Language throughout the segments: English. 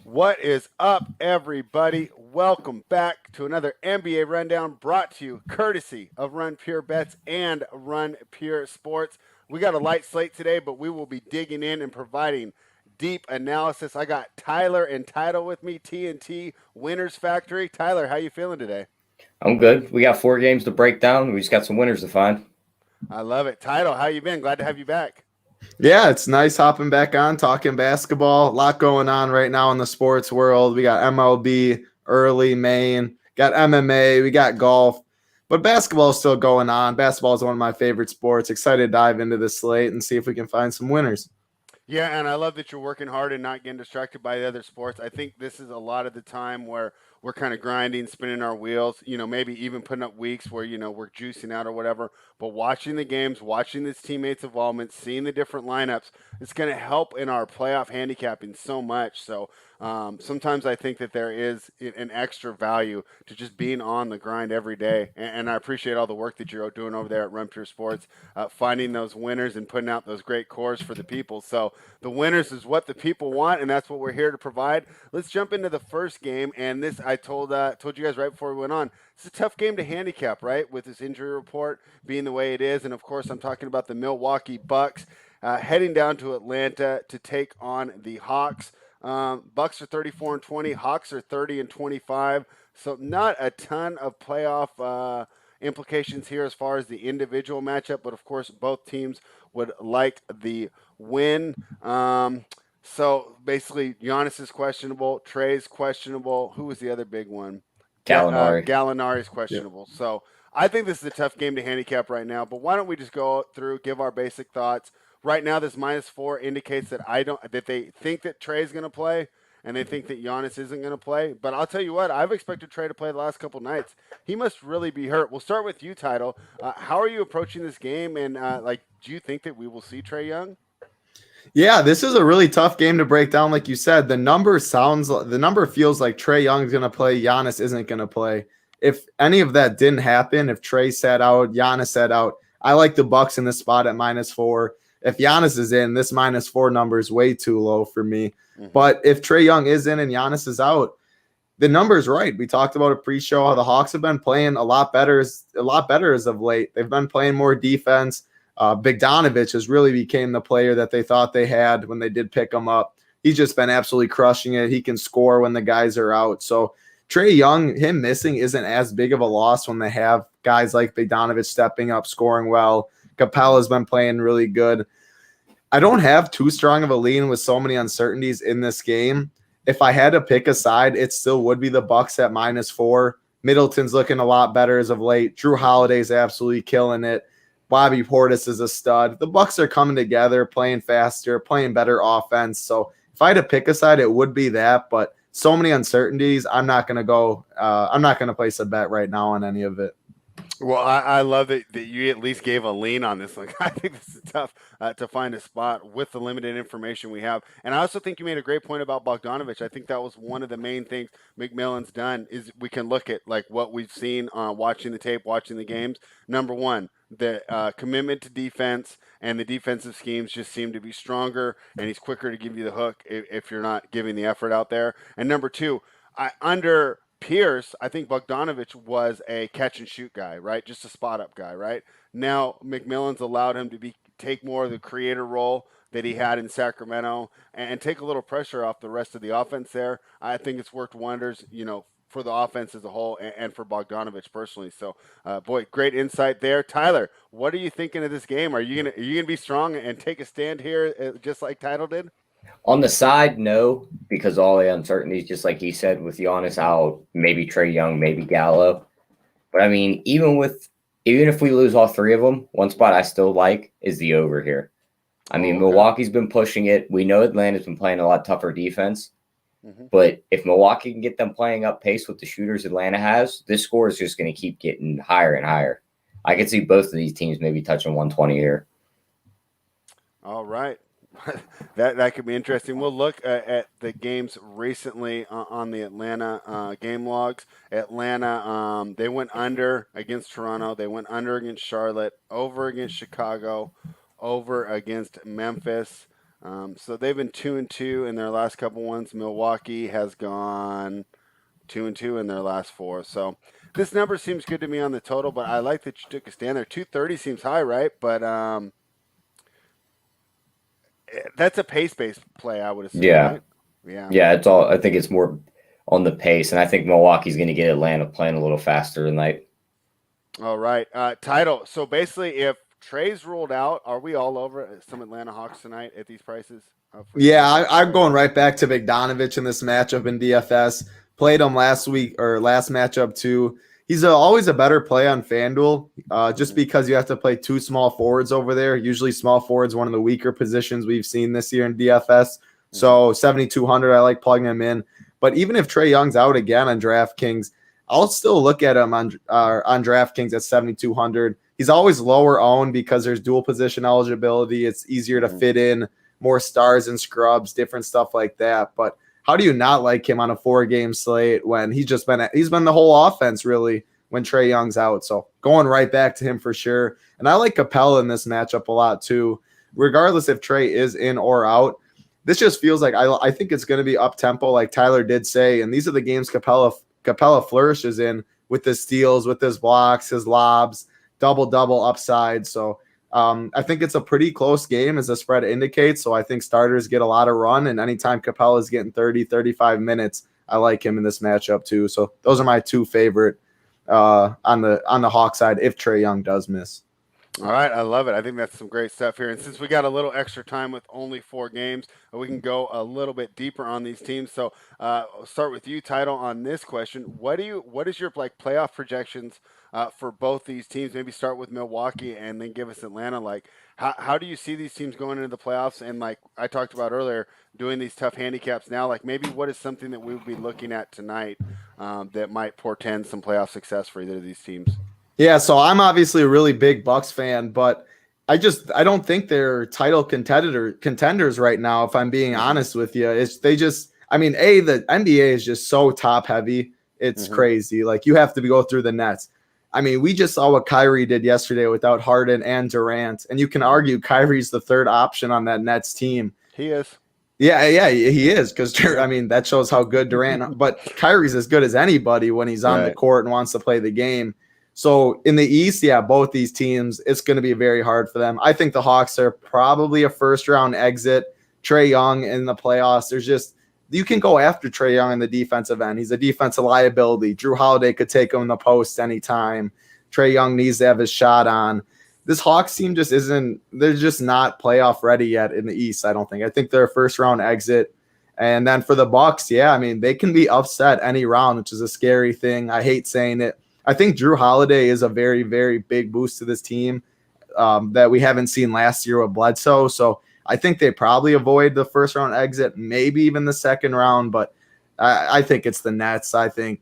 What is up, everybody? Welcome back to another NBA Rundown brought to you courtesy of Run Pure Bets and Run Pure Sports. We got a light slate today, but we will be digging in and providing deep analysis. I got Tyler and Title with me, TNT Winners Factory. Tyler, how you feeling today? I'm good. We got 4 games to break down. We just got some winners to find. I love it. Title, how you been? Glad to have you back. Yeah, it's nice hopping back on, talking basketball. A lot going on right now in the sports world. We got MLB, early Maine, got MMA, we got golf. But basketball is still going on. Basketball is one of my favorite sports. Excited to dive into this slate and see if we can find some winners. Yeah, and I love that you're working hard and not getting distracted by the other sports. I think this is a lot of the time where we're kind of grinding, spinning our wheels, maybe even putting up weeks where, we're juicing out or whatever. But watching the games, watching this teammates' involvement, seeing the different lineups, it's going to help in our playoff handicapping so much. So sometimes I think that there is an extra value to just being on the grind every day. And I appreciate all the work that you're doing over there at Run Pure Sports, finding those winners and putting out those great cores for the people. So the winners is what the people want, and that's what we're here to provide. Let's jump into the first game. And this, I told you guys right before we went on, it's a tough game to handicap, right? With this injury report being the way it is, and of course, I'm talking about the Milwaukee Bucks heading down to Atlanta to take on the Hawks. Bucks are 34 and 20. Hawks are 30 and 25. So not a ton of playoff implications here as far as the individual matchup, but of course, both teams would like the win. So basically, Giannis is questionable. Trey's questionable. Who was the other big one? Gallinari. Gallinari is Yeah. questionable. So I think this is a tough game to handicap right now. But why don't we just go through, give our basic thoughts? Right now, this -4 indicates that they think that Trey's going to play, and they think that Giannis isn't going to play. But I'll tell you what, I've expected Trey to play the last couple nights. He must really be hurt. We'll start with you, Title. How are you approaching this game? And do you think that we will see Trey Young? Yeah, this is a really tough game to break down. Like you said, the number feels like Trey Young's going to play, Giannis isn't going to play. If any of that didn't happen, if Trey sat out, Giannis sat out, I like the Bucks in this spot at -4. If Giannis is in, this -4 number is way too low for me. Mm-hmm. But if Trey Young is in and Giannis is out, the number's right. We talked about it pre-show how the Hawks have been playing a lot better as of late. They've been playing more defense. Bogdanovich has really became the player that they thought they had when they did pick him up. He's just been absolutely crushing it. He can score when the guys are out. So Trey Young, him missing isn't as big of a loss when they have guys like Bogdanovich stepping up, scoring well. Capella's been playing really good. I don't have too strong of a lean with so many uncertainties in this game. If I had to pick a side, it still would be the Bucks at -4. Middleton's looking a lot better as of late. Drew Holiday's absolutely killing it. Bobby Portis is a stud. The Bucks are coming together, playing faster, playing better offense. So if I had to pick a side, it would be that. But so many uncertainties, I'm not going to go. I'm not going to place a bet right now on any of it. Well, I love that you at least gave a lean on this one. I think this is tough to find a spot with the limited information we have. And I also think you made a great point about Bogdanovich. I think that was one of the main things McMillan's done is we can look at like what we've seen watching the tape, watching the games. Number one, the commitment to defense and the defensive schemes just seem to be stronger, and he's quicker to give you the hook if you're not giving the effort out there. And number two, under Pierce, I think Bogdanovich was a catch and shoot guy, right? Just a spot up guy, right? Now McMillan's allowed him to take more of the creator role that he had in Sacramento and take a little pressure off the rest of the offense there. I think it's worked wonders, for the offense as a whole and for Bogdanovich personally. So, boy, great insight there, Tyler. What are you thinking of this game? Are you gonna be strong and take a stand here, just like Title did? On the side, no, because all the uncertainties, just like he said, with Giannis out, maybe Trey Young, maybe Gallo. But I mean, even if we lose all three of them, one spot I still like is the over here. I mean, Okay. Milwaukee's been pushing it. We know Atlanta's been playing a lot tougher defense. Mm-hmm. But if Milwaukee can get them playing up pace with the shooters Atlanta has, this score is just going to keep getting higher and higher. I could see both of these teams maybe touching 120 here. All right. That could be interesting. We'll look at the games recently on the Atlanta game logs. Atlanta, they went under against Toronto. They went under against Charlotte, over against Chicago, over against Memphis. So they've been 2-2 in their last couple ones. Milwaukee has gone 2-2 in their last 4. So this number seems good to me on the total, but I like that you took a stand there. 230 seems high, right? But that's a pace-based play, I would assume. Yeah. Right? Yeah. Yeah, it's all. I think it's more on the pace, and I think Milwaukee's going to get Atlanta playing a little faster tonight. All right. Title. So basically, if Trey's ruled out, are we all over some Atlanta Hawks tonight at these prices? Yeah, I'm going right back to Bogdanovich in this matchup in DFS. Played him last week or last matchup too. He's always a better play on FanDuel just because you have to play 2 small forwards over there. Usually small forwards, one of the weaker positions we've seen this year in DFS. So 7,200, I like plugging him in. But even if Trae Young's out again on DraftKings, I'll still look at him on DraftKings at 7,200. He's always lower owned because there's dual position eligibility. It's easier to fit in more stars and scrubs, different stuff like that. But how do you not like him on a 4-game slate when he's been the whole offense really when Trae Young's out? So going right back to him for sure. And I like Capella in this matchup a lot too. Regardless if Trae is in or out, this just feels like I think it's going to be up tempo, like Tyler did say. And these are the games Capella flourishes in with his steals, with his blocks, his lobs, double upside. So I think it's a pretty close game as the spread indicates. So I think starters get a lot of run, and anytime Capella's getting 30, 35 minutes, I like him in this matchup too. So those are my 2 favorite on the Hawk side if Trae Young does miss. All right, I love it. I think that's some great stuff here. And since we got a little extra time with only 4 games, we can go a little bit deeper on these teams. So I'll start with you, Title, on this question. What is your playoff projections for both these teams? Maybe start with Milwaukee and then give us Atlanta. Like, how do you see these teams going into the playoffs? And like I talked about earlier, doing these tough handicaps now, like maybe what is something that we would be looking at tonight that might portend some playoff success for either of these teams? Yeah, so I'm obviously a really big Bucks fan, but I don't think they're title contenders right now, if I'm being honest with you. The NBA is just so top heavy. It's crazy. Like, you have to go through the Nets. I mean, we just saw what Kyrie did yesterday without Harden and Durant, and you can argue Kyrie's the 3rd option on that Nets team. He is. Yeah, he is, because that shows how good Durant. But Kyrie's as good as anybody when he's on the court and wants to play the game. So in the East, both these teams, it's going to be very hard for them. I think the Hawks are probably a 1st-round exit. Trae Young in the playoffs, you can go after Trae Young in the defensive end. He's a defensive liability. Drew Holiday could take him in the post anytime. Trae Young needs to have his shot on. This Hawks team they're just not playoff ready yet in the East, I don't think. I think they're a 1st-round exit. And then for the Bucks, they can be upset any round, which is a scary thing. I hate saying it. I think Drew Holiday is a very, very big boost to this team that we haven't seen last year with Bledsoe. So I think they probably avoid the 1st-round exit, maybe even the 2nd round. But I think it's the Nets. I think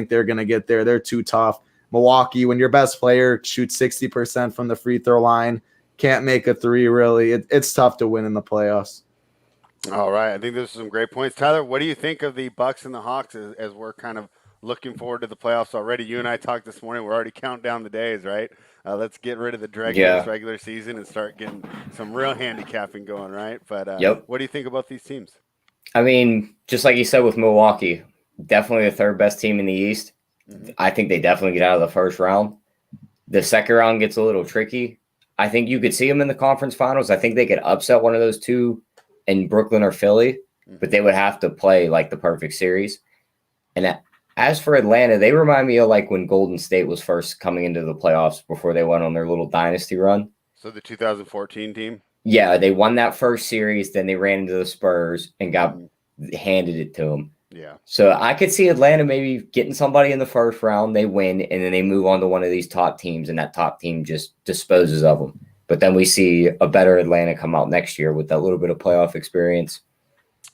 they're going to get there. They're too tough. Milwaukee, when your best player shoots 60% from the free throw line, can't make a 3 really. It's tough to win in the playoffs. All right. I think those are some great points. Tyler, what do you think of the Bucks and the Hawks as we're kind of looking forward to the playoffs already? You and I talked this morning. We're already counting down the days, right? Let's get rid of the drag of this regular season and start getting some real handicapping going, right? But what do you think about these teams? I mean, just like you said with Milwaukee, definitely the 3rd best team in the East. I think they definitely get out of the 1st round. The 2nd round gets a little tricky. I think you could see them in the conference finals. I think they could upset one of those 2 in Brooklyn or Philly, but they would have to play like the perfect series. And as for Atlanta, they remind me of like when Golden State was first coming into the playoffs before they went on their little dynasty run. So the 2014 team? Yeah, they won that first series, then they ran into the Spurs and got handed it to them. Yeah. So I could see Atlanta maybe getting somebody in the 1st round, they win, and then they move on to one of these top teams, and that top team just disposes of them. But then we see a better Atlanta come out next year with that little bit of playoff experience.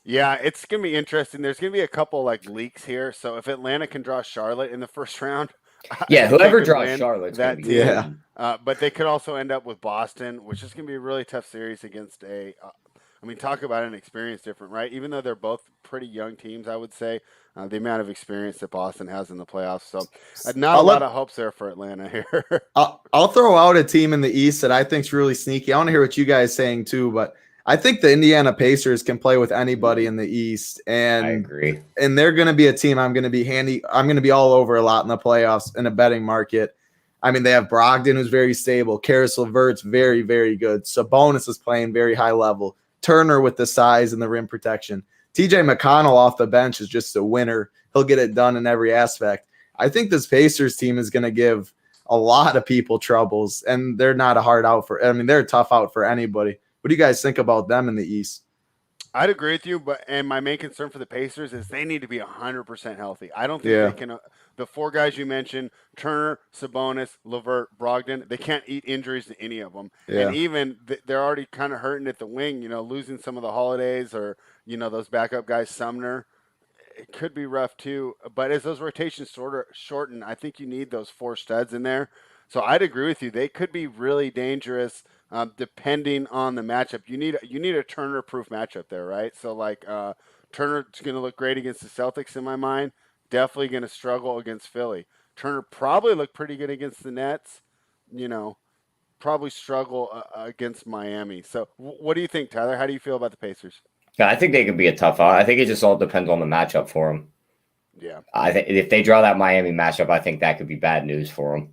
Yeah, it's going to be interesting. There's going to be a couple leaks here. So if Atlanta can draw Charlotte in the 1st round. Yeah, whoever draws Charlotte's going to be good. But they could also end up with Boston, which is going to be a really tough series against talk about an experience different, right? Even though they're both pretty young teams, I would say, the amount of experience that Boston has in the playoffs. So not a lot of hopes there for Atlanta here. I'll throw out a team in the East that I think is really sneaky. I want to hear what you guys saying too, but I think the Indiana Pacers can play with anybody in the East, I and agree. they're going to be a team I'm going to be all over a lot in the playoffs in a betting market. I mean, they have Brogdon, who's very stable. Karis LeVert's very, very good. Sabonis is playing very high level. Turner with the size and the rim protection. TJ McConnell off the bench is just a winner. He'll get it done in every aspect. I think this Pacers team is going to give a lot of people troubles, and they're not a hard out for – I mean, they're a tough out for anybody. What do you guys think about them in the East? I'd agree with you, and my main concern for the Pacers is they need to be 100% healthy. I don't think they can. The four guys you mentioned, Turner, Sabonis, LeVert, Brogdon, they can't eat injuries to any of them. Yeah. And even they're already kind of hurting at the wing, losing some of the Holidays or, those backup guys, Sumner. It could be rough too. But as those rotations shorten, I think you need those four studs in there. So I'd agree with you. They could be really dangerous. Depending on the matchup, you need a Turner-proof matchup there, right? So Turner's going to look great against the Celtics in my mind. Definitely going to struggle against Philly. Turner probably looked pretty good against the Nets. Probably struggle against Miami. So what do you think, Tyler? How do you feel about the Pacers? Yeah, I think they could be a tough out. I think it just all depends on the matchup for them. Yeah, I think if they draw that Miami matchup, I think that could be bad news for them.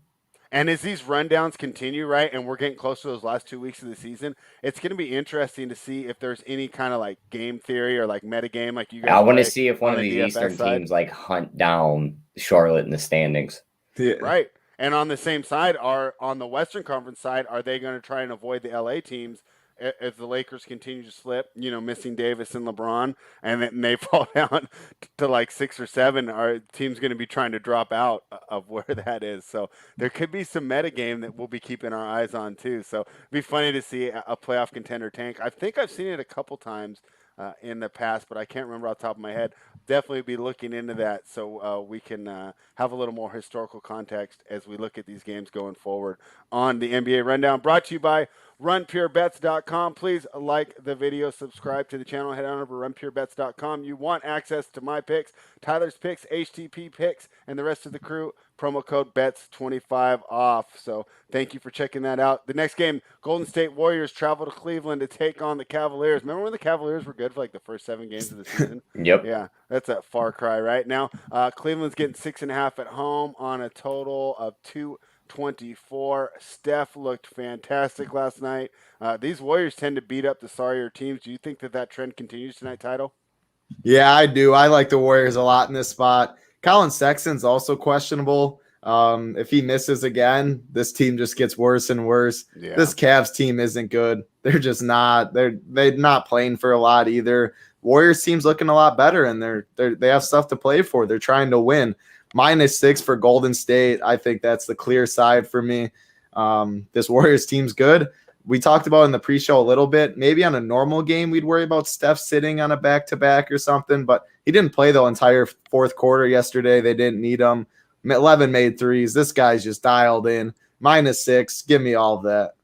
And as these rundowns continue, right, and we're getting close to those last 2 weeks of the season, it's going to be interesting to see if there's any kind of game theory or meta game like you guys. I want to see if one of these DFS Eastern side teams hunt down Charlotte in the standings. Yeah. Right. And on the same side, on the Western Conference side, are they going to try and avoid the LA teams if the Lakers continue to slip, missing Davis and LeBron, and then they fall down to 6 or 7, our team's going to be trying to drop out of where that is. So there could be some metagame that we'll be keeping our eyes on too. So it'd be funny to see a playoff contender tank. I think I've seen it a couple times in the past, but I can't remember off the top of my head. Definitely be looking into that so we can have a little more historical context as we look at these games going forward on the NBA Rundown. Brought to you by RunPureBets.com. Please like the video, subscribe to the channel, head on over to RunPureBets.com. You want access to my picks, Tyler's picks, HTP picks, and the rest of the crew. Promo code BETS25 off. So thank you for checking that out. The next game, Golden State Warriors travel to Cleveland to take on the Cavaliers. Remember when the Cavaliers were good for the first 7 games of the season? Yep. Yeah, that's a far cry right now. Cleveland's getting 6.5 at home on a total of 224. Steph looked fantastic last night. These Warriors tend to beat up the sorrier teams. Do you think that trend continues tonight, Title? Yeah, I do. I like the Warriors a lot in this spot. Colin Sexton's also questionable. If he misses again, this team just gets worse and worse. Yeah. This Cavs team isn't good. They're just not. They're not playing for a lot either. Warriors team's looking a lot better, and they have stuff to play for. They're trying to win. -6 for Golden State. I think that's the clear side for me. This Warriors team's good. We talked about in the pre-show a little bit. Maybe on a normal game, we'd worry about Steph sitting on a back-to-back or something, but he didn't play the entire fourth quarter yesterday. They didn't need him. 11 made threes. This guy's just dialed in. -6. Give me all of that.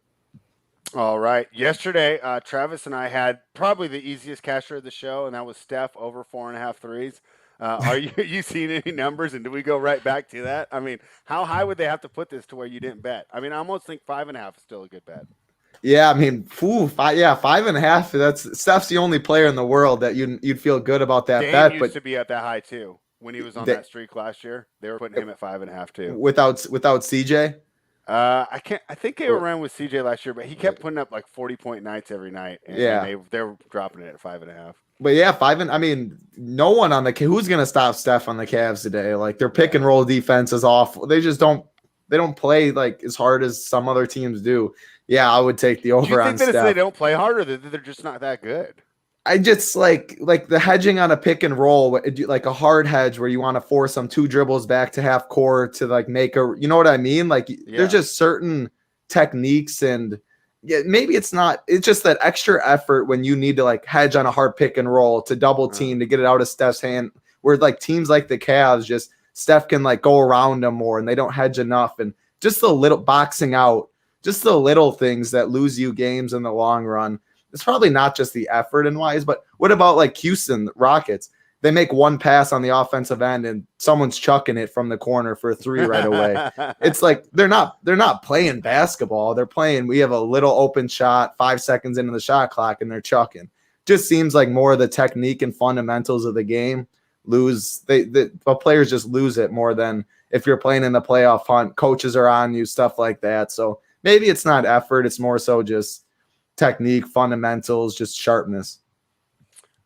All right. Yesterday, Travis and I had probably the easiest casher of the show, and that was Steph over 4.5 threes. Are you seeing any numbers, and do we go right back to that? I mean, how high would they have to put this to where you didn't bet? I mean, I almost think 5.5 is still a good bet. Yeah, I mean, 5.5. That's Steph's the only player in the world that you'd feel good about that Dame bet. used to be at that high too when he was on that streak last year. They were putting him at 5.5 too. Without CJ. I think they were around with CJ last year, but he kept putting up 40-point nights every night. And they were dropping it at 5.5. But yeah, no one on who's gonna stop Steph on the Cavs today? Their pick and roll defense is awful. They just don't play as hard as some other teams do. Yeah, I would take the over. Do you think that Steph. They don't play hard, or that they're just not that good? I just like the hedging on a pick and roll, like a hard hedge where you want to force them 2 dribbles back to half court to make you know what I mean? There's just certain techniques, and maybe it's just that extra effort when you need to hedge on a hard pick and roll to double team to get it out of Steph's hand, where teams like the Cavs, just Steph can go around them more and they don't hedge enough, and just the little boxing out, just the little things that lose you games in the long run. It's probably not just the effort and wise, but what about Houston Rockets? they make one pass on the offensive end and someone's chucking it from the corner for a 3 right away. It's like they're not playing basketball. They're playing, we have a little open shot 5 seconds into the shot clock and they're chucking. Just seems like more of the technique and fundamentals of the game the players just lose it more than if you're playing in the playoff hunt, coaches are on you, stuff like that. So maybe it's not effort, it's more so just technique, fundamentals, just sharpness.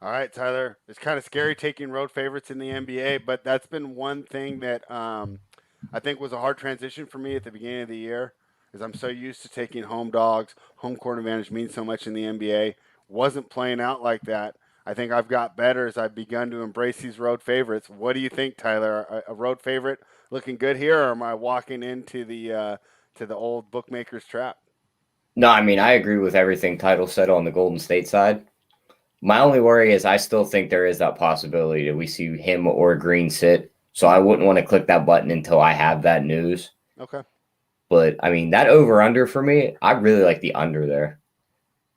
All right, Tyler. It's kind of scary taking road favorites in the NBA, but that's been one thing that I think was a hard transition for me at the beginning of the year, is I'm so used to taking home dogs. Home court advantage means so much in the NBA. Wasn't playing out like that. I think I've got better as I've begun to embrace these road favorites. What do you think, Tyler? A road favorite looking good here, or am I walking into the old bookmaker's trap? No, I mean, I agree with everything Title said on the Golden State side. My only worry is I still think there is that possibility that we see him or Green sit. So I wouldn't want to click that button until I have that news. Okay. But, I mean, that over-under for me, I really like the under there.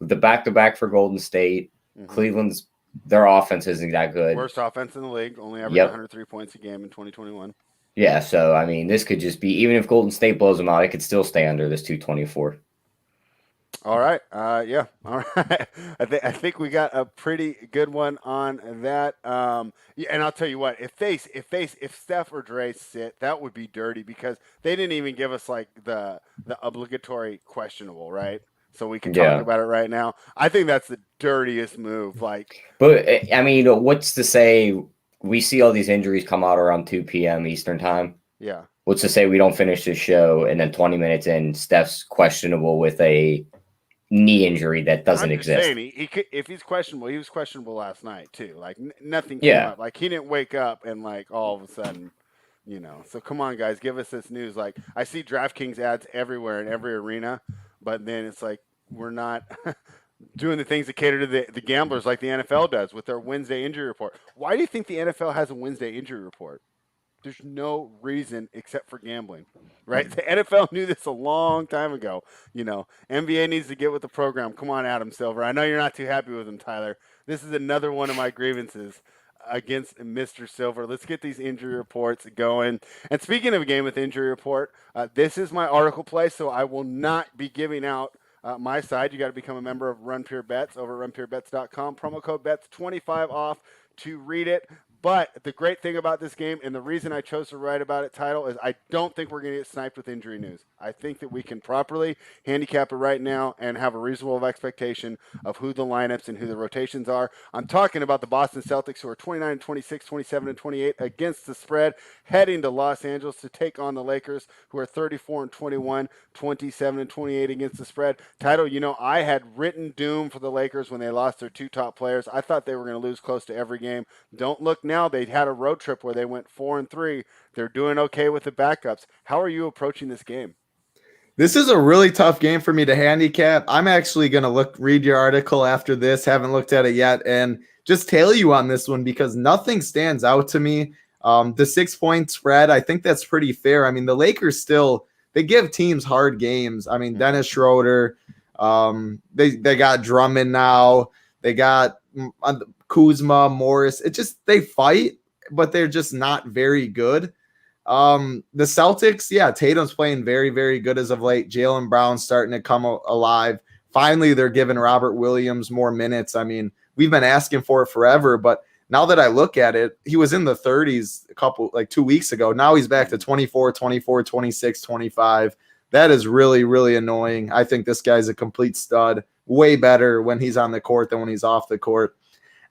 The back-to-back for Golden State, Cleveland's, their offense isn't that good. Worst offense in the league, only averaging 103 points a game in 2021. Yeah, so, I mean, this could just be, even if Golden State blows them out, it could still stay under this 224. All right. Yeah. All right. I think we got a pretty good one on that. Yeah, and I'll tell you what, if Steph or Dre sit, that would be dirty because they didn't even give us like the obligatory questionable, right? So we can talk about it right now. I think that's the dirtiest move. But I mean, what's to say we see all these injuries come out around 2 p.m. Eastern time? Yeah. What's to say we don't finish the show and then 20 minutes in, Steph's questionable with a knee injury that doesn't exist? Saying, he could, if he's questionable, he was questionable last night too. Like nothing came up. Like he didn't wake up and like all of a sudden, So come on, guys, give us this news. Like I see DraftKings ads everywhere in every arena, but then it's like we're not doing the things that cater to the gamblers like the NFL does with their Wednesday injury report. Why do you think the NFL has a Wednesday injury report? There's no reason except for gambling, right? The NFL knew this a long time ago. NBA needs to get with the program. Come on, Adam Silver. I know you're not too happy with him, Tyler. This is another one of my grievances against Mr. Silver. Let's get these injury reports going. And speaking of a game with injury report, this is my article play, so I will not be giving out my side. You got to become a member of Run Pure Bets over at runpurebets.com. Promo code BETS 25 off to read it. But the great thing about this game, and the reason I chose to write about it, Title, is I don't think we're going to get sniped with injury news. I think that we can properly handicap it right now and have a reasonable expectation of who the lineups and who the rotations are. I'm talking about the Boston Celtics, who are 29, 26, 27, and 28 against the spread, heading to Los Angeles to take on the Lakers, who are 34 and 21, 27 and 28 against the spread. Title, I had written doom for the Lakers when they lost their two top players. I thought they were going to lose close to every game. Don't look now. They had a road trip where they went 4-3. They're doing okay with the backups. How are you approaching this game? This is a really tough game for me to handicap. I'm actually going to read your article after this. Haven't looked at it yet, and just tail you on this one because nothing stands out to me. The 6-point spread, I think that's pretty fair. I mean, the Lakers they give teams hard games. I mean, Dennis Schroeder, they got Drummond now. They got Kuzma, Morris. They fight, but they're just not very good. The Celtics, Tatum's playing very, very good as of late. Jaylen Brown's starting to come alive. Finally, they're giving Robert Williams more minutes. I mean, we've been asking for it forever, but now that I look at it, he was in the 30s 2 weeks ago. Now he's back to 24, 24, 26, 25. That is really, really annoying. I think this guy's a complete stud. Way better when he's on the court than when he's off the court.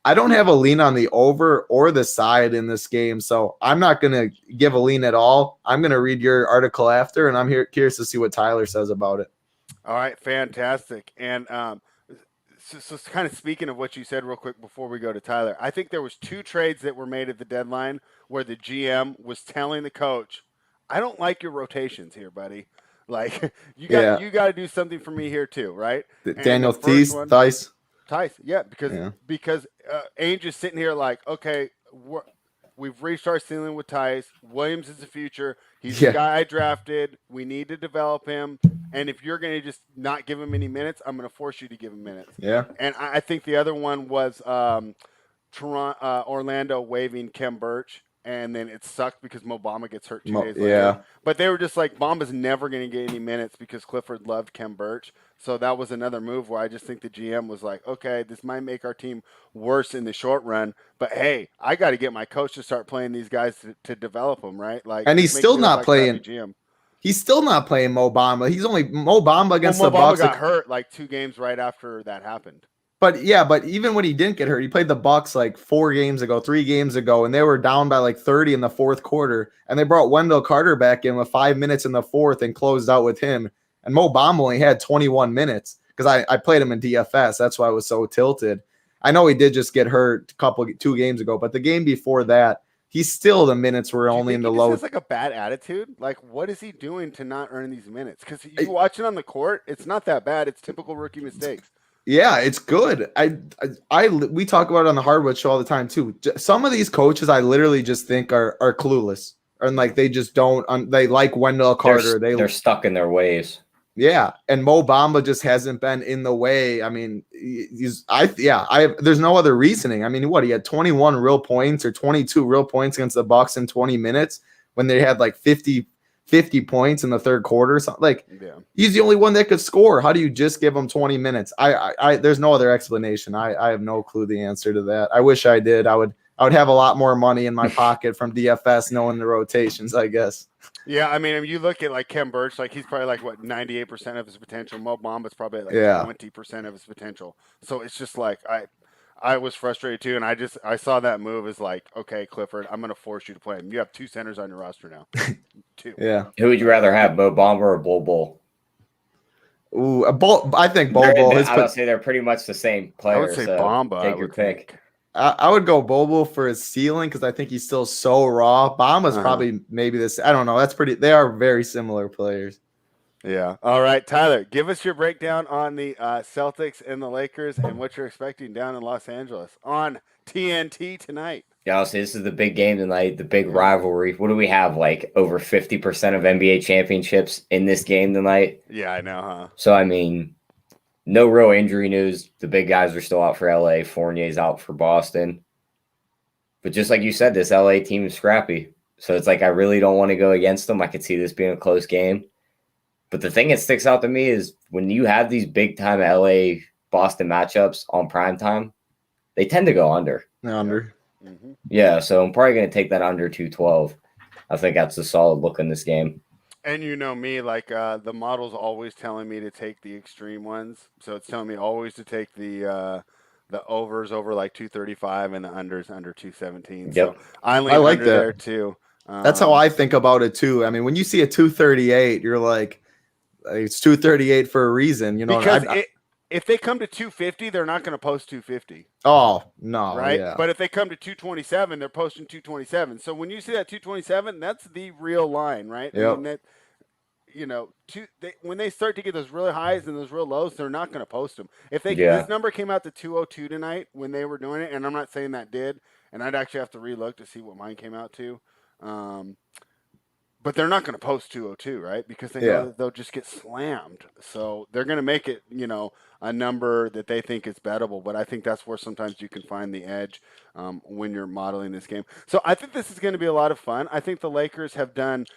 I don't have a lean on the over or the side in this game, so I'm not going to give a lean at all. I'm going to read your article after, and I'm curious to see what Tyler says about it. All right, fantastic. And so kind of speaking of what you said real quick before we go to Tyler, I think there was 2 trades that were made at the deadline where the GM was telling the coach, I don't like your rotations here, buddy. Like, you got to do something for me here too, right? Daniel Theis. Tice, yeah, because Ainge is sitting here like, okay, we've reached our ceiling with Tice. Williams is the future. He's the guy I drafted. We need to develop him. And if you're going to just not give him any minutes, I'm going to force you to give him minutes. Yeah. And I think the other one was Orlando waiving Kem Birch, and then it sucked because Mo Bamba gets hurt 2 days later. Yeah. But they were just like, Bamba's never going to get any minutes because Clifford loved Kem Birch. So that was another move where I just think the GM was like, okay, this might make our team worse in the short run, but hey, I got to get my coach to start playing these guys to develop them, right? Like, and he's still not playing. GM. He's still not playing Mo Bamba. He's only Mo Bamba against Mo the Bamba Bucks. got hurt like 2 games right after that happened. But even when he didn't get hurt, he played the Bucks like 3 games ago, and they were down by like 30 in the fourth quarter, and they brought Wendell Carter back in with 5 minutes in the fourth and closed out with him. And Mo Bamba only had 21 minutes because I played him in DFS. That's why I was so tilted. I know he did just get hurt 2 games ago, but the game before that, the minutes were only in the low. It's like a bad attitude. Like, what is he doing to not earn these minutes? Because you watch it on the court, it's not that bad. It's typical rookie mistakes. Yeah, it's good. We talk about it on the Hardwood Show all the time too. Some of these coaches, I literally just think are clueless, and like they just don't. They like Wendell Carter. They're stuck in their ways. Yeah, and Mo Bamba just hasn't been in the way. I mean, there's no other reasoning. I mean, he had 21 real points or 22 real points against the Bucks in 20 minutes when they had like 50 points in the third quarter. So, like, he's the only one that could score. How do you just give him 20 minutes? There's no other explanation. I have no clue the answer to that. I wish I did. I would have a lot more money in my pocket from DFS knowing the rotations, I guess. Yeah, I mean, you look at like Kem Birch, like he's probably like 98% of his potential. Mo Bamba's probably like 20% of his potential. So it's just like I was frustrated too, and I saw that move as like, okay, Clifford, I'm going to force you to play him. You have 2 centers on your roster now. 2. Yeah. Who would you rather have, Mo Bamba or Bol Bol? Ooh, I think Bol Bol. I would say they're pretty much the same player. I would say Bamba. Take your pick. I would go Bol Bol for his ceiling because I think he's still so raw. Bamba's probably maybe this. I don't know. They are very similar players. Yeah. All right, Tyler, give us your breakdown on the Celtics and the Lakers and what you're expecting down in Los Angeles on TNT tonight. Yeah, I'll say this is the big game tonight, the big rivalry. What do we have, like over 50% of NBA championships in this game tonight? Yeah, I know, huh? So, I mean, no real injury news. The big guys are still out for LA. Fournier's out for Boston. But just like you said, this LA team is scrappy. So it's like I really don't want to go against them. I could see this being a close game. But the thing that sticks out to me is when you have these big-time LA-Boston matchups on primetime, they tend to go under. Under. Mm-hmm. Yeah, so I'm probably going to take that under 212. I think that's a solid look in this game. And you know me, like the model's always telling me to take the extreme ones. So it's telling me always to take the overs over like 235 and the unders under 217. Yep. So I like under that there too. That's how I think about it too. I mean, when you see a 238, you're like, it's 238 for a reason, you know. Because if they come to 250, they're not going to post 250. Oh, no. Right? Yeah. But if they come to 227, they're posting 227. So when you see that 227, that's the real line, right? Yep. I mean, that, you know, when they start to get those really highs and those real lows, they're not going to post them. If this number came out to 202 tonight when they were doing it, and I'm not saying that did, and I'd actually have to relook to see what mine came out to. But they're not going to post 202, right? Because they know that they'll just get slammed. So they're going to make it, you know, a number that they think is bettable. But I think that's where sometimes you can find the edge when you're modeling this game. So I think this is going to be a lot of fun. I think the Lakers have done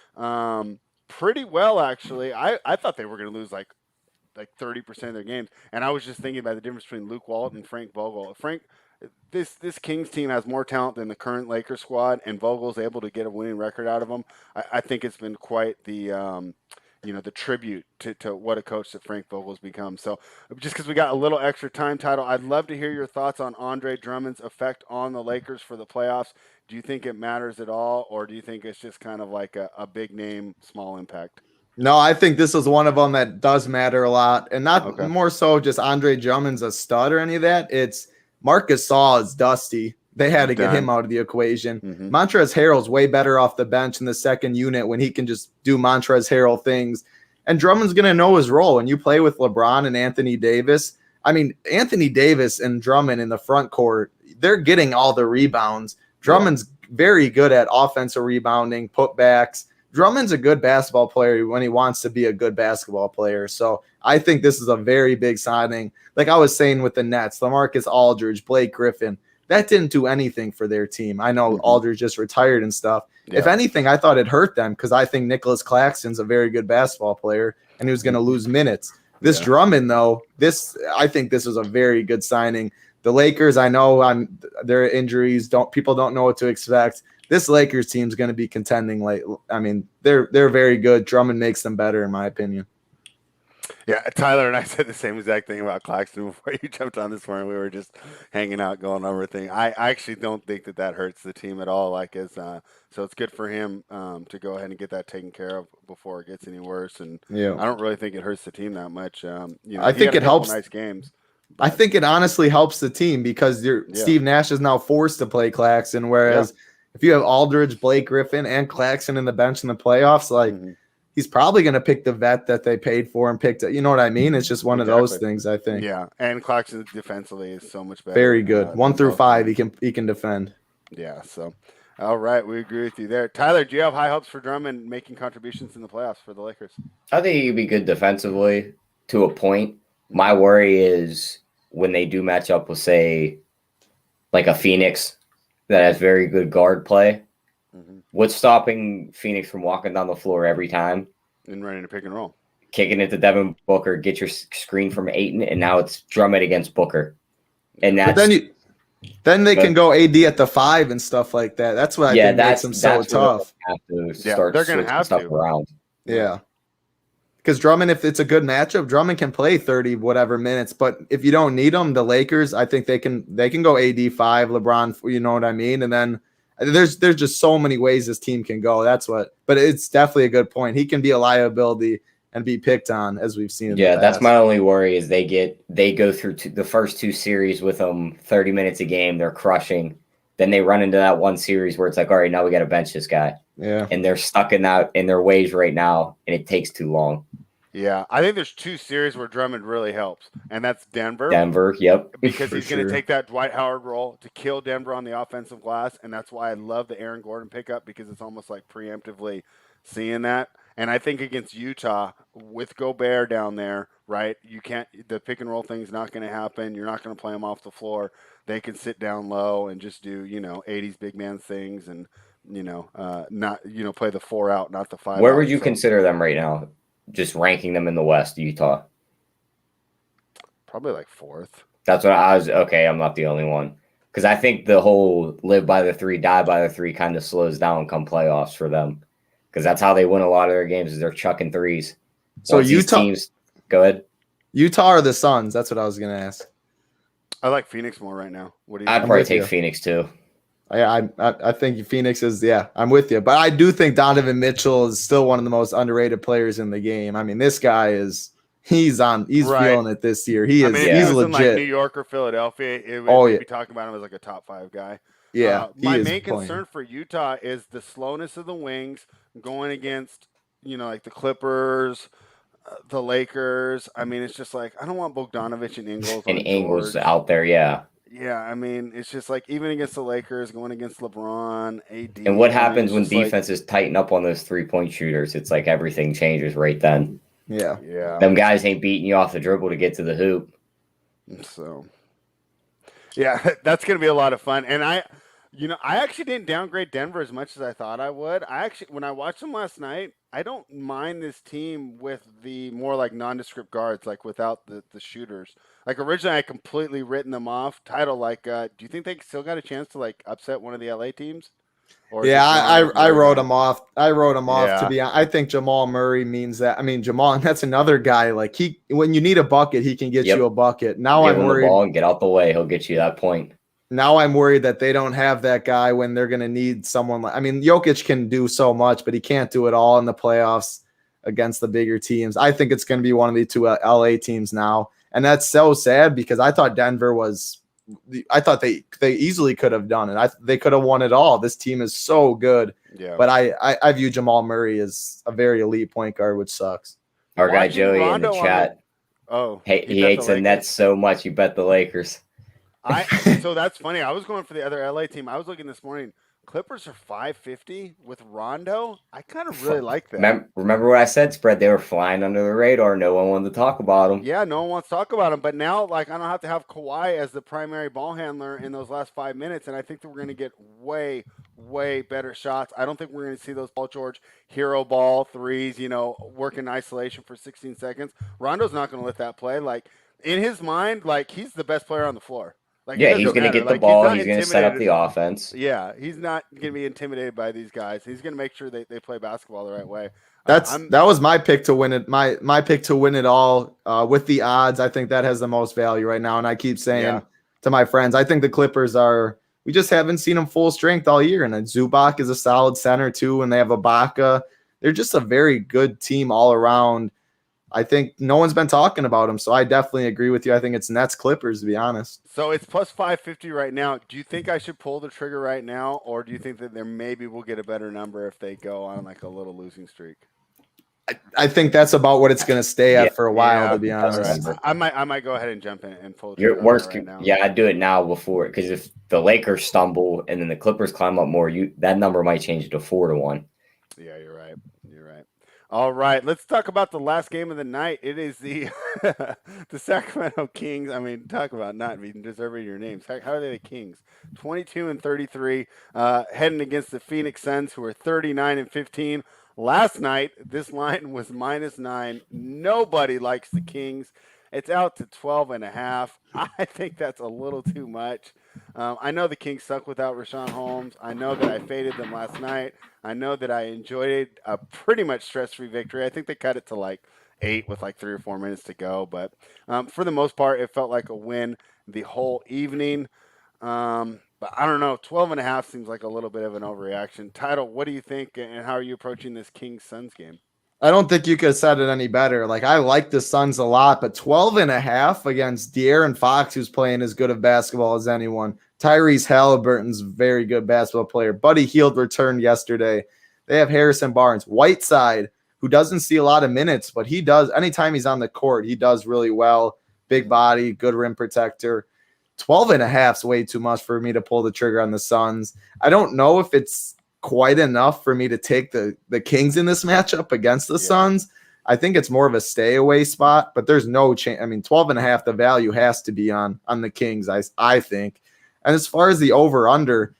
pretty well, actually. I thought they were going to lose like 30% of their games. And I was just thinking about the difference between Luke Walton and Frank Vogel. This Kings team has more talent than the current Lakers squad, and Vogel's able to get a winning record out of them. I think it's been quite the the tribute to what a coach that Frank Vogel's become. So just because we got a little extra time, Title, I'd love to hear your thoughts on Andre Drummond's effect on the Lakers for the playoffs. Do you think it matters at all, or do you think it's just kind of like a big name, small impact? No, I think this is one of them that does matter a lot, and not more so just Andre Drummond's a stud or any of that. It's Marcus Gasol is dusty. They had to get him out of the equation. Mm-hmm. Montrezl Harrell's way better off the bench in the second unit when he can just do Montrezl Harrell things. And Drummond's going to know his role. When you play with LeBron and Anthony Davis, I mean, Anthony Davis and Drummond in the front court, they're getting all the rebounds. Drummond's very good at offensive rebounding, putbacks. Drummond's a good basketball player when he wants to be a good basketball player. So I think this is a very big signing. Like I was saying with the Nets, LaMarcus Aldridge, Blake Griffin, that didn't do anything for their team. I know Aldridge just retired and stuff. Yeah. If anything, I thought it hurt them because I think Nicholas Claxton's a very good basketball player and he was going to lose minutes. This Drummond, though, I think this was a very good signing. The Lakers, I know their injuries, people don't know what to expect. This Lakers team is going to be contending late. I mean, they're very good. Drummond makes them better, in my opinion. Yeah, Tyler and I said the same exact thing about Claxton before you jumped on this morning. We were just hanging out, going over things. I actually don't think that hurts the team at all. So it's good for him to go ahead and get that taken care of before it gets any worse. And I don't really think it hurts the team that much. I think it helps. Nice games. I think it honestly helps the team because Steve Nash is now forced to play Claxton, whereas if you have Aldridge, Blake Griffin, and Claxton in the bench in the playoffs, he's probably going to pick the vet that they paid for and picked it. You know what I mean? It's just one of those things, I think. Yeah, and Claxton defensively is so much better. Very good. 1 through 5, he can defend. Yeah, so all right, we agree with you there. Tyler, do you have high hopes for Drummond making contributions in the playoffs for the Lakers? I think he'd be good defensively to a point. My worry is when they do match up with, say, like a Phoenix that has very good guard play. What's stopping Phoenix from walking down the floor every time? And running a pick and roll. Kicking it to Devin Booker, get your screen from Ayton, and now it's Drummond against Booker. And that's then they can go AD at the 5 and stuff like that. That's what I think makes them so tough. They're going to have to. Around. Yeah. Because Drummond, if it's a good matchup, Drummond can play 30 whatever minutes. But if you don't need him, the Lakers, I think they can go AD 5, LeBron, you know what I mean? And then there's just so many ways this team can go. But it's definitely a good point. He can be a liability and be picked on, as we've seen in the past. That's my only worry is they go through the first 2 series with them 30 minutes a game. They're crushing. Then they run into that one series where it's like, all right, now we got to bench this guy. Yeah. And they're stuck in their ways right now, and it takes too long. Yeah, I think there's 2 series where Drummond really helps, and that's Denver. Yep. Because he's going to take that Dwight Howard role to kill Denver on the offensive glass, and that's why I love the Aaron Gordon pickup because it's almost like preemptively seeing that. And I think against Utah with Gobert down there, right, the pick and roll thing's not going to happen. You're not going to play them off the floor. They can sit down low and just do, 80s big man things and, not, play the 4 out, not the 5 Where out. would you consider them right now? Just ranking them in the West, Utah. Probably like 4th. That's what I was. Okay, I'm not the only one. Because I think the whole live by the 3, die by the 3 kind of slows down come playoffs for them. Because that's how they win a lot of their games is they're chucking 3s. So Utah teams, go ahead. Utah or the Suns? That's what I was going to ask. I like Phoenix more right now. What do you? I'd probably take Phoenix too. I think Phoenix is, I'm with you. But I do think Donovan Mitchell is still one of the most underrated players in the game. I mean, this guy he's feeling it this year. He's legit. In like New York or Philadelphia, we'd be talking about him as like a top 5 guy. Yeah. My main concern for Utah is the slowness of the wings going against, like the Clippers, the Lakers. I mean, it's just like, I don't want Bogdanovich and Ingles. Ingles out there, yeah. Yeah, I mean, it's just like even against the Lakers, going against LeBron, AD. And what happens when defenses tighten up on those 3-point shooters? It's like everything changes right then. Yeah. Them guys ain't beating you off the dribble to get to the hoop. So, yeah, that's going to be a lot of fun. And I actually didn't downgrade Denver as much as I thought I would. When I watched them last night, I don't mind this team with the more like nondescript guards, like without the shooters. Like originally, I completely written them off. Title, do you think they still got a chance to like upset one of the LA teams? I wrote him off. To be honest. I think Jamal Murray means that. I mean, Jamal, that's another guy. Like when you need a bucket, he can get you a bucket. Now Give I'm him worried. The ball and get out the way. He'll get you that point. Now I'm worried that they don't have that guy when they're going to need someone like. I mean, Jokic can do so much, but he can't do it all in the playoffs against the bigger teams. I think it's going to be one of the 2 LA teams now, and that's so sad because I thought Denver was. I thought they easily could have done it. They could have won it all. This team is so good. Yeah. But I view Jamal Murray as a very elite point guard, which sucks. Our guy Joey in the chat. he He hates the Nets so much. You bet the Lakers. So that's funny. I was going for the other LA team. I was looking this morning. Clippers are 550 with Rondo. I kind of really like that. Remember what I said, spread? They were flying under the radar. No one wanted to talk about them. Yeah, no one wants to talk about him. But now, like, I don't have to have Kawhi as the primary ball handler in those last 5 minutes, and I think that we're going to get way, way better shots. I don't think we're going to see those Paul George hero ball threes, work in isolation for 16 seconds. Rondo's not going to let that play. Like, in his mind, like, he's the best player on the floor. Like, yeah, he's going to get the ball. He's going to set up the offense. Yeah, he's not going to be intimidated by these guys. He's going to make sure they play basketball the right way. That was my pick to win it. My pick to win it all with the odds. I think that has the most value right now. And I keep saying to my friends, I think the Clippers we just haven't seen them full strength all year. And Zubac is a solid center too. And they have Ibaka. They're just a very good team all around. I think no one's been talking about them, so I definitely agree with you. I think it's Nets Clippers, to be honest. So it's plus 550 right now. Do you think I should pull the trigger right now, or do you think that maybe we'll get a better number if they go on like a little losing streak? I think that's about what it's going to stay at for a while, to be honest. Right. I might go ahead and jump in and pull the trigger right now. Yeah, I'd do it now before, because if the Lakers stumble and then the Clippers climb up more, that number might change to 4-1. Yeah, you're right. All right, let's talk about the last game of the night. It is the the Sacramento Kings. I mean, talk about not being deserving your names. How are they the Kings? 22-33, heading against the Phoenix Suns, who are 39-15. Last night, this line was -9. Nobody likes the Kings. It's out to 12.5. I think that's a little too much. I know the Kings suck without Rashawn Holmes. I know that I faded them last night. I know that I enjoyed a pretty much stress-free victory. I think they cut it to like 8 with like 3 or 4 minutes to go. But for the most part, it felt like a win the whole evening. But I don't know. 12.5 seems like a little bit of an overreaction. Title, what do you think, and how are you approaching this Kings-Suns game? I don't think you could have said it any better. Like, I like the Suns a lot, but 12.5 against De'Aaron Fox, who's playing as good of basketball as anyone. Tyrese Halliburton's a very good basketball player. Buddy Hield returned yesterday. They have Harrison Barnes. Whiteside, who doesn't see a lot of minutes, but he does. Anytime he's on the court, he does really well. Big body, good rim protector. 12.5 is way too much for me to pull the trigger on the Suns. I don't know if it's quite enough for me to take the Kings in this matchup against the Suns. I think it's more of a stay away spot, but there's no chance. I mean, 12.5, the value has to be on the Kings, I think. And as far as the over under,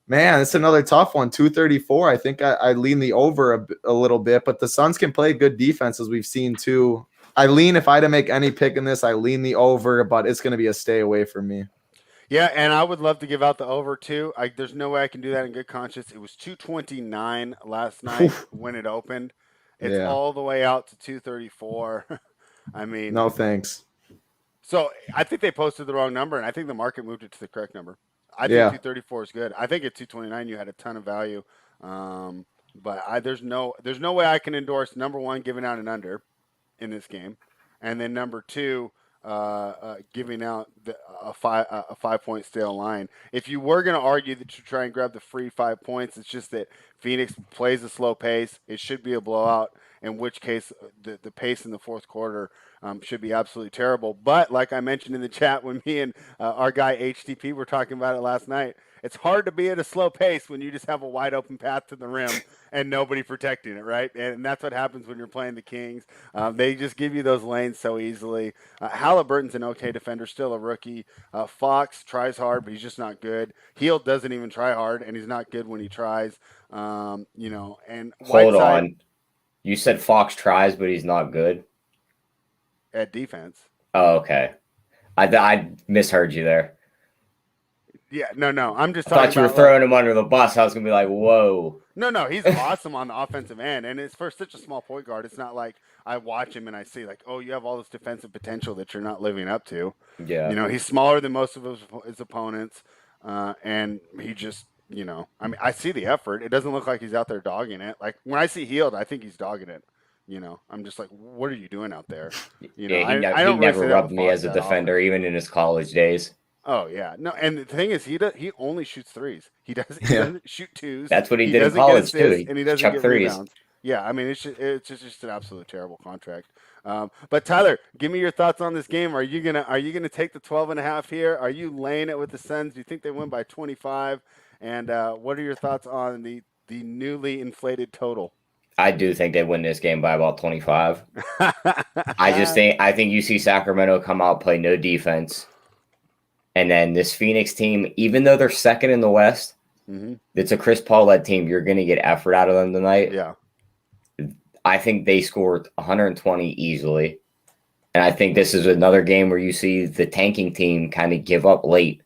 man, it's another tough one. 234. I think I lean the over a little bit, but the Suns can play good defense, as we've seen too. If I had to make any pick in this, I lean the over, but it's going to be a stay away for me. Yeah, and I would love to give out the over too. There's no way I can do that in good conscience. It was 229 last night when it opened. It's all the way out to 234. I mean, no thanks. So I think they posted the wrong number, and I think the market moved it to the correct number. I think 234 is good. I think at 229 you had a ton of value, but there's no way I can endorse number one giving out an under in this game, and then number two. Giving out a 5-point stale line. If you were going to argue that you try and grab the free 5 points, it's just that Phoenix plays a slow pace. It should be a blowout, in which case the pace in the fourth quarter should be absolutely terrible. But like I mentioned in the chat when me and our guy HTP were talking about it last night, it's hard to be at a slow pace when you just have a wide open path to the rim and nobody protecting it, right? And that's what happens when you're playing the Kings. They just give you those lanes so easily. Halliburton's an okay defender, still a rookie. Fox tries hard, but he's just not good. Hield doesn't even try hard, and he's not good when he tries. And Hold on. You said Fox tries, but he's not good? At defense. Oh, okay. I misheard you there. Yeah, no. I'm just talking about. I thought you were throwing him under the bus. I was going to be like, whoa. No, he's awesome on the offensive end. And it's for such a small point guard. It's not like I watch him and I see, like, oh, you have all this defensive potential that you're not living up to. Yeah. He's smaller than most of his opponents. And he just, I see the effort. It doesn't look like he's out there dogging it. Like, when I see Hield, I think he's dogging it. I'm just like, what are you doing out there? He never rubbed me as a defender, even in his college days. Oh yeah, no, and the thing is, he only shoots threes. He doesn't shoot twos. That's what he did in college too. And he doesn't chuck get threes. Rebounds. Yeah, I mean it's just an absolute terrible contract. But Tyler, give me your thoughts on this game. Are you gonna take the 12.5 here? Are you laying it with the Suns? Do you think they win by 25? And what are your thoughts on the newly inflated total? I do think they win this game by about 25. I think you see Sacramento come out, play no defense. And then this Phoenix team, even though they're second in the West, it's a Chris Paul led team. You're going to get effort out of them tonight. Yeah. I think they scored 120 easily. And I think this is another game where you see the tanking team kind of give up late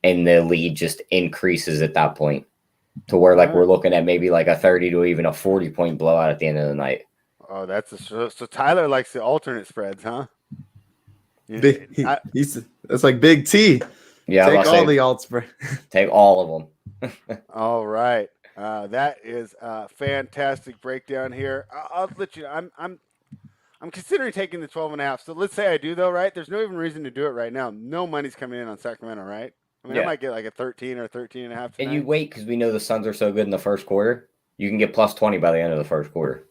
and the lead just increases at that point to where we're looking at maybe like a 30 to even a 40-point blowout at the end of the night. Oh, so Tyler likes the alternate spreads, huh? That's like Big T. Yeah, take all the alt spread. Take all of them. All right. That is a fantastic breakdown here. I'll let you. I'm considering taking the 12.5. So let's say I do though, right? There's no even reason to do it right now. No money's coming in on Sacramento, right? I mean, I might get like a 13 or 13.5 tonight. And you wait because we know the Suns are so good in the first quarter. You can get plus 20 by the end of the first quarter.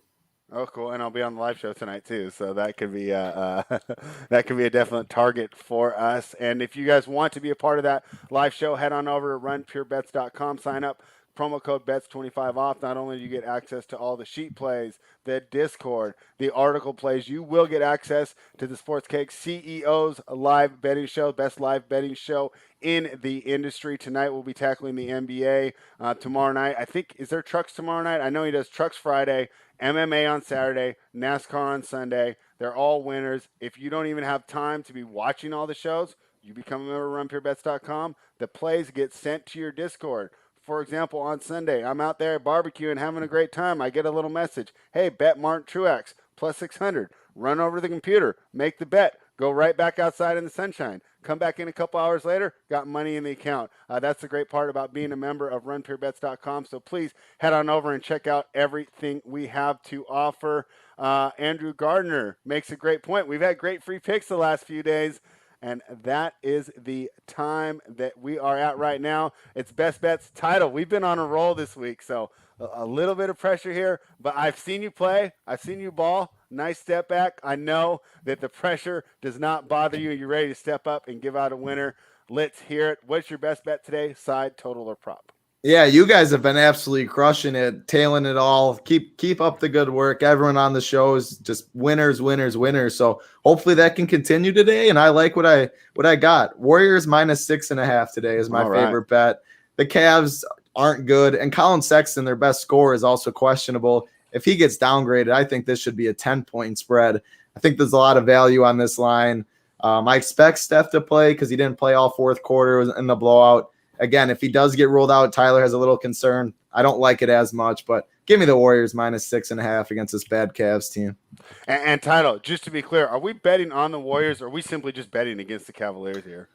Oh, cool! And I'll be on the live show tonight too, so that could be that could be a definite target for us. And if you guys want to be a part of that live show, head on over to runpurebets.com, sign up. Promo code BETS25 off. Not only do you get access to all the sheet plays, the Discord, the article plays, you will get access to the Sports Keg CEO's live betting show, best live betting show in the industry. Tonight we'll be tackling the NBA. Tomorrow night, I think, is there trucks tomorrow night? I know he does trucks Friday, MMA on Saturday, NASCAR on Sunday. They're all winners. If you don't even have time to be watching all the shows, you become a member of runpurebets.com. The plays get sent to your Discord. For example, on Sunday, I'm out there barbecuing, having a great time. I get a little message. Hey, bet Martin Truex, plus 600. Run over to the computer, make the bet, go right back outside in the sunshine. Come back in a couple hours later, got money in the account. That's the great part about being a member of runpurebets.com. So please head on over and check out everything we have to offer. Andrew Gardner makes a great point. We've had great free picks the last few days. And that is the time that we are at right now. It's Best Bets title. We've been on a roll this week, so a little bit of pressure here. But I've seen you play. I've seen you ball. Nice step back. I know that the pressure does not bother you. You're ready to step up and give out a winner. Let's hear it. What's your best bet today? Side, total, or prop? Yeah, you guys have been absolutely crushing it, tailing it all. Keep up the good work. Everyone on the show is just winners, winners, winners. So hopefully that can continue today. And I like what I got. Warriors minus 6.5 today is my favorite bet. The Cavs aren't good, and Colin Sexton, their best scorer, is also questionable. If he gets downgraded, I think this should be a 10-point spread. I think there's a lot of value on this line. I expect Steph to play because he didn't play all fourth quarter in the blowout. Again, if he does get ruled out, Tyler has a little concern. I don't like it as much, but give me the Warriors minus 6.5 against this bad Cavs team. And Tyler, just to be clear, are we betting on the Warriors, or are we simply just betting against the Cavaliers here?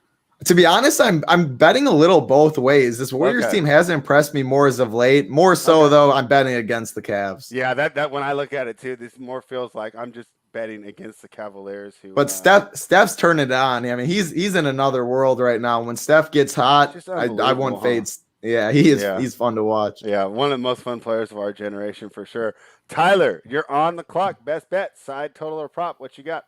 To be honest, I'm betting a little both ways. This Warriors team hasn't impressed me more as of late. More so, though, I'm betting against the Cavs. Yeah, that when I look at it, too, this more feels like I'm just betting against the Cavaliers. But Steph's turning it on. I mean, he's in another world right now. When Steph gets hot, I won't fade. Yeah, he is. Yeah. He's fun to watch. Yeah, one of the most fun players of our generation for sure. Tyler, you're on the clock. Best bet, side, total, or prop. What you got?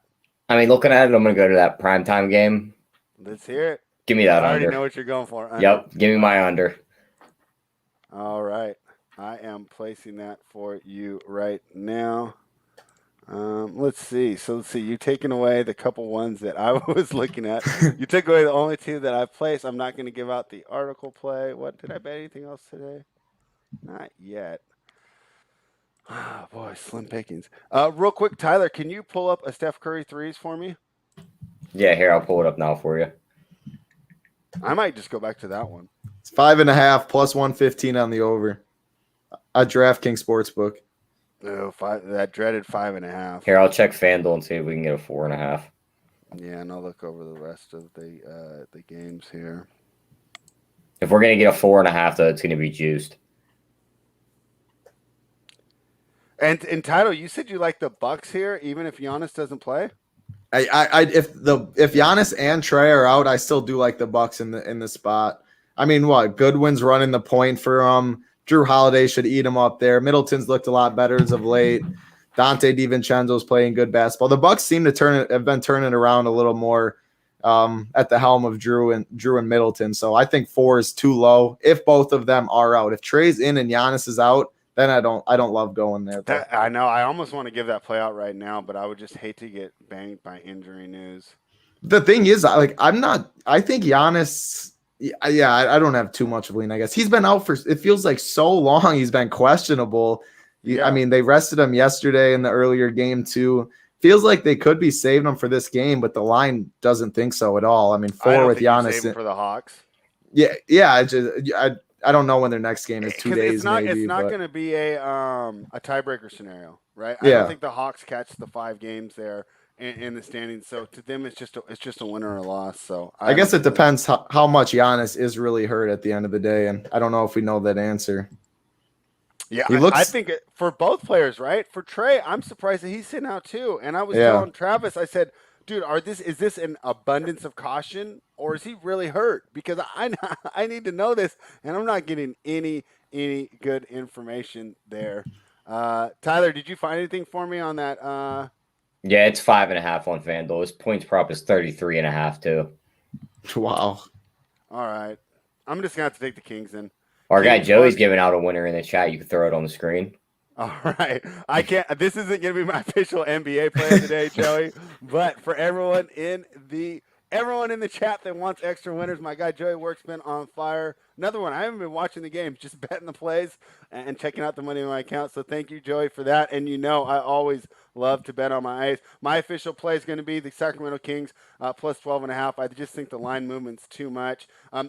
I mean, looking at it, I'm going to go to that primetime game. Let's hear it. Give me that I under. already know what you're going for. Yep, give me my under. All right. I am placing that for you right now. Let's see. So let's see. You've taken away the couple ones that I was looking at. You took away the only two that I've placed. I'm not going to give out the article play. What did I bet anything else today? Not yet. Oh, boy, slim pickings. Real quick, Tyler, can you pull up a Steph Curry threes for me? Yeah, here, I'll pull it up now for you. I might just go back to that one. It's 5.5 plus 115 on the over. A DraftKings Sportsbook. No, that dreaded 5.5. Here, I'll check FanDuel and see if we can get a 4.5. Yeah, and I'll look over the rest of the games here. If we're gonna get a 4.5, though, it's gonna be juiced. And Tyler, you said you like the Bucks here, even if Giannis doesn't play. If Giannis and Trey are out, I still do like the Bucks in the spot. I mean, what Goodwin's running the point for Drew Holiday should eat him up there. Middleton's looked a lot better as of late. Dante Di Vincenzo's playing good basketball. The Bucks seem to have been turning around a little more at the helm of Drew and Middleton. So I think 4 is too low if both of them are out. If Trey's in and Giannis is out, then I don't love going there. I know. I almost want to give that play out right now, but I would just hate to get banged by injury news. The thing is, I think Giannis. Yeah, I don't have too much of a lean. I guess he's been out for. It feels like so long. He's been questionable. Yeah. I mean, they rested him yesterday in the earlier game too. Feels like they could be saving him for this game, but the line doesn't think so at all. I mean, 4 with Giannis for the Hawks. Yeah. I don't know when their next game is. 2 days. It's not going to be a tiebreaker scenario, right? I don't think the Hawks catch the 5 games there in the standings. So to them, it's just a win or a loss. So I guess it depends how much Giannis is really hurt at the end of the day, and I don't know if we know that answer. Yeah, I think for both players, right? For Trey, I'm surprised that he's sitting out too. And I was telling Travis, I said, dude, is this an abundance of caution or is he really hurt? Because I need to know this, and I'm not getting any good information there. Tyler, did you find anything for me on that? Yeah, it's 5.5 on FanDuel. His points prop is 33.5 too. Wow. All right, I'm just gonna have to take the Kings then. Our guy Joey's giving out a winner in the chat. You can throw it on the screen. All right. I can't. This isn't going to be my official NBA player today, Joey. But for everyone in the chat that wants extra winners, my guy Joey Work's been on fire. Another one. I haven't been watching the games, just betting the plays and checking out the money in my account. So thank you, Joey, for that. And I always love to bet on my A's. My official play is going to be the Sacramento Kings plus 12.5. I just think the line movement's too much.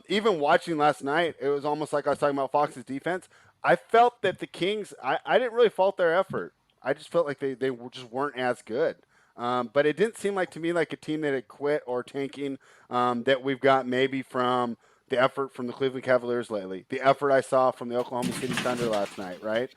Even watching last night, it was almost like I was talking about Fox's defense. I felt that the Kings, I didn't really fault their effort. I just felt like they just weren't as good. But it didn't seem like to me like a team that had quit or tanking that we've got maybe from the effort from the Cleveland Cavaliers lately, the effort I saw from the Oklahoma City Thunder last night, right?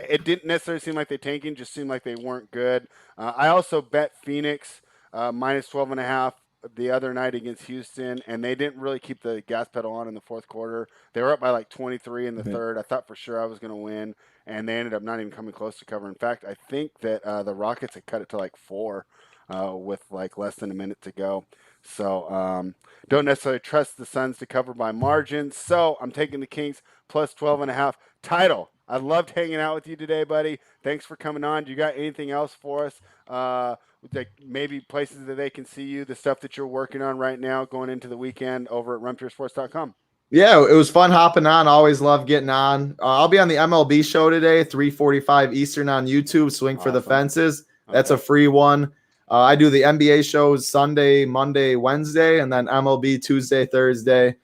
It didn't necessarily seem like they tanking, just seemed like they weren't good. I also bet Phoenix minus 12.5 the other night against Houston, and they didn't really keep the gas pedal on in the fourth quarter. They were up by like 23 in the third. I thought for sure I was going to win, and they ended up not even coming close to cover. In fact, I think that the Rockets had cut it to like 4 with like less than a minute to go. So don't necessarily trust the Suns to cover by margin. So I'm taking the Kings plus 12.5. Title. I loved hanging out with you today, buddy. Thanks for coming on. Do you got anything else for us? Like maybe places that they can see you, the stuff that you're working on right now going into the weekend over at runpuresports.com. Yeah, it was fun hopping on. Always love getting on. I'll be on the MLB show today, 3:45 Eastern on YouTube, Swing for the Fences. That's a free one. I do the NBA shows Sunday, Monday, Wednesday, and then MLB Tuesday, Thursday.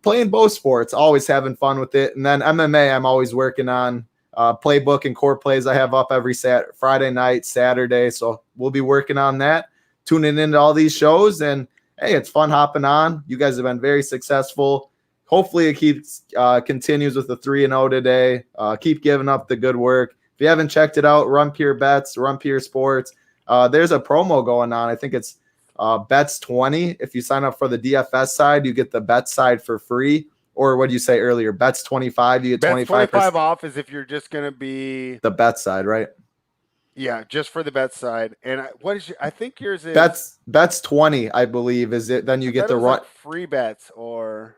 Playing both sports, always having fun with it. And then MMA, I'm always working on playbook and core plays I have up every Friday night, Saturday. So we'll be working on that, tuning into all these shows. And, hey, it's fun hopping on. You guys have been very successful. Hopefully it keeps continues with the 3-0 today. Keep giving up the good work. If you haven't checked it out, Run Pure Bets, Run Pure Sports. There's a promo going on. I think it's bets 20. If you sign up for the DFS side, you get the bet side for free. Or what did you say earlier? Bets 25, you get 25% off is if you're just going to be the bet side, right? Yeah, just for the bet side. And I think yours is bets 20, I believe, is it? Then you get the run like free bets or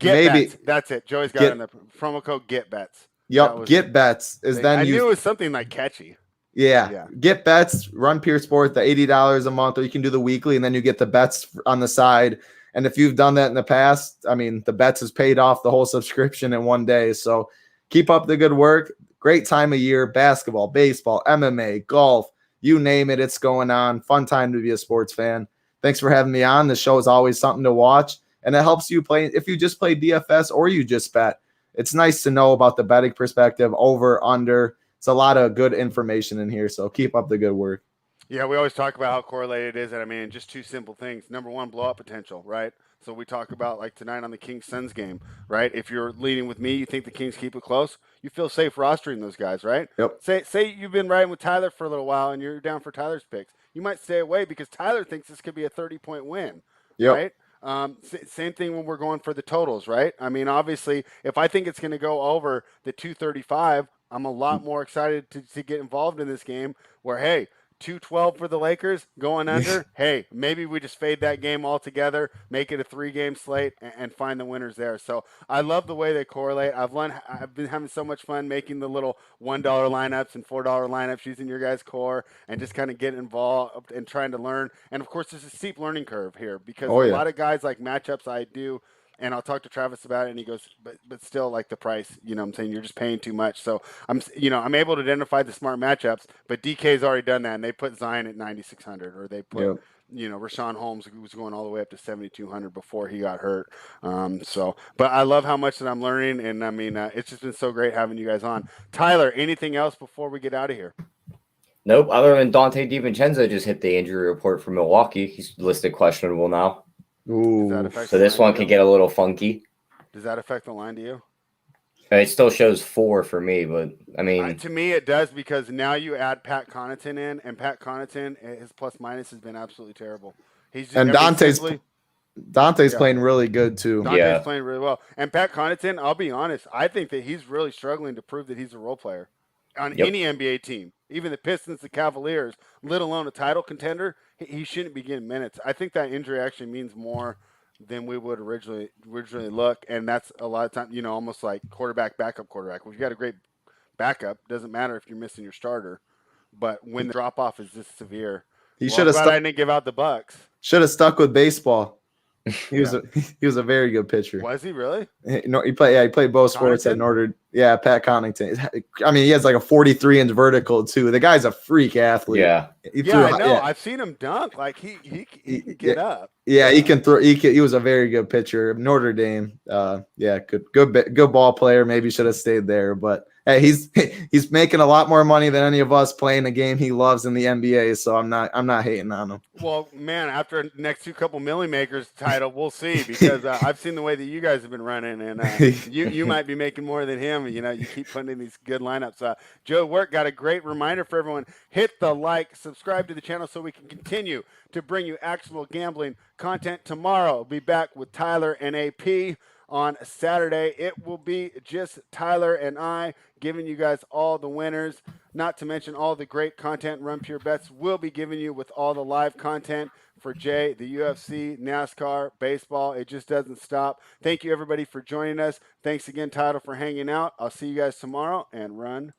maybe bets. That's it. Joey's got it in the promo code Get Bets. Yep, Get Bets is then I knew it was something like catchy. Yeah. Get Bets, Run Pure Sport, the $80 a month, or you can do the weekly, and then you get the bets on the side. And if you've done that in the past, I mean, the bets has paid off the whole subscription in one day. So keep up the good work. Great time of year, basketball, baseball, MMA, golf, you name it, it's going on. Fun time to be a sports fan. Thanks for having me on. The show is always something to watch, and it helps you play. If you just play DFS or you just bet, it's nice to know about the betting perspective, over, under. It's a lot of good information in here, so keep up the good work. Yeah, we always talk about how correlated it is, and I mean, just 2 simple things. Number 1, blowout potential, right? So we talk about like tonight on the Kings-Suns game, right? If you're leading with me, you think the Kings keep it close, you feel safe rostering those guys, right? Yep. Say you've been riding with Tyler for a little while, and you're down for Tyler's picks. You might stay away because Tyler thinks this could be a 30-point win, right? Same thing when we're going for the totals, right? I mean, obviously, if I think it's going to go over the 235, I'm a lot more excited to get involved in this game where, hey, 212 for the Lakers going under. Hey, maybe we just fade that game altogether, make it a 3-game slate, and find the winners there. So I love the way they correlate. I've been having so much fun making the little $1 lineups and $4 lineups using your guys' core and just kind of getting involved and trying to learn. And of course, there's a steep learning curve here because Oh a yeah. lot of guys like matchups I do. And I'll talk to Travis about it, and he goes, but still, like the price, you know what I'm saying? You're just paying too much. So I'm able to identify the smart matchups, but DK's already done that, and they put Zion at 9,600, or they put, Yep. Rashawn Holmes, who was going all the way up to 7,200 before he got hurt. But I love how much that I'm learning, and I mean, it's just been so great having you guys on. Tyler, anything else before we get out of here? Nope. Other than Dante Di Vincenzo just hit the injury report for Milwaukee. He's listed questionable now. Ooh. So this one can get a little funky. Does that affect the line to you? It still shows 4 for me, but I mean, to me it does because now you add Pat Connaughton in, and Pat Connaughton, his plus minus has been absolutely terrible. He's just, And Dante's playing really good too. Dante's playing really well, and Pat Connaughton, I'll be honest, I think that he's really struggling to prove that he's a role player on any NBA team, even the Pistons, the Cavaliers, let alone a title contender. He shouldn't be getting minutes. I think that injury actually means more than we would originally look, and that's a lot of time, almost like backup quarterback. Well, if you got a great backup, doesn't matter if you're missing your starter, but when the drop off is this severe, He should have I didn't give out the Bucks. Should have stuck with baseball. He was a very good pitcher. Was he really? No, he played both sports at Notre. Yeah, Pat Connaughton. I mean, he has like a 43-inch vertical too. The guy's a freak athlete. Yeah, I know. I've seen him dunk. Like he can get up. Yeah, he can throw. He was a very good pitcher. Notre Dame. Good ball player. Maybe should have stayed there, but hey, he's making a lot more money than any of us playing a game he loves in the NBA. So I'm not hating on him. Well, man, after next couple Millie Makers title, we'll see because I've seen the way that you guys have been running, and you might be making more than him. You keep putting in these good lineups. Joe Work got a great reminder for everyone. Hit the like, subscribe to the channel so we can continue to bring you actual gambling content. Tomorrow, we'll be back with Tyler and AP. On Saturday, it will be just Tyler and I giving you guys all the winners, not to mention all the great content Run Pure Bets will be giving you with all the live content for Jay, the UFC, NASCAR, baseball. It just doesn't stop. Thank you, everybody, for joining us. Thanks again, Tyler, for hanging out. I'll see you guys tomorrow, and run